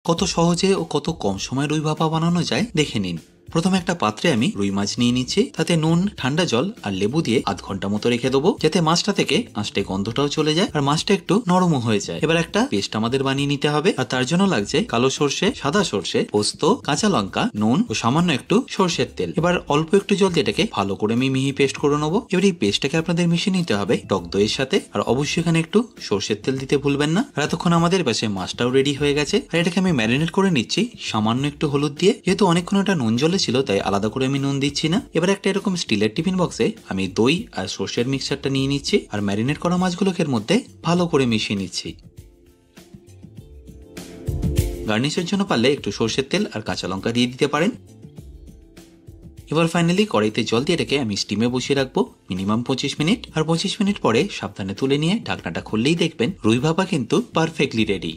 কত সহজে ও কত কম সময়ে রুই ভাপা বানানো যায় দেখে নিন। প্রথমে একটা পাত্রে আমি রুই মাছ নিয়ে নিচ্ছি, তাতে নুন, ঠান্ডা জল আর লেবু দিয়ে আধ ঘন্টা মতো রেখে দেবো, যাতে মাছটা থেকে আঁশটে গন্ধটাও চলে যায় আর মাছটা একটু নরমও হয়ে যায়। এবার একটা পেস্ট আমাদের বানিয়ে নিতে হবে, আর তার জন্য লাগছে কালো সর্ষে, সাদা সর্ষে, পোস্ত, কাঁচা লঙ্কা, নুন ও সামান্য একটু সর্ষের তেল। এবার অল্প একটু জল দিয়ে এটাকে ভালো করে আমি মিহি পেস্ট করে নেবো। এবার এই পেস্টটাকে আপনাদের মিশিয়ে নিতে হবে টক দইয়ের সাথে, আর অবশ্যই এখানে একটু সর্ষের তেল দিতে ভুলবেন না। আর এতক্ষণ আমাদের পাশে মাছটাও রেডি হয়ে গেছে, আর এটাকে আমি ম্যারিনেট করে নিচ্ছি সামান্য একটু হলুদ দিয়ে। যেহেতু অনেকক্ষণ এটা নুন জলে ছিল, তাই আলাদা করে আমি নুন দিচ্ছি না। এবার একটা এরকম স্টিলের টিফিন বক্সে আমি দই আর সর্ষের মিক্সচারটা নিয়ে নিচ্ছি, আর ম্যারিনেট করা মাছগুলোকে এর মধ্যে ভালো করে মিশিয়ে নিচ্ছি। গার্নিশের জন্য পারলে একটু সর্ষের তেল আর কাঁচা লঙ্কা দিয়ে দিতে পারেন। এবার ফাইনালি কড়াইতে জল দিয়ে রেখে আমি স্টিমে বসিয়ে রাখবো মিনিমাম 25 মিনিট। আর 25 মিনিট পরে সাবধানে তুলে নিয়ে ঢাকনাটা খুললেই দেখবেন রুই ভাপা কিন্তু পারফেক্টলি রেডি।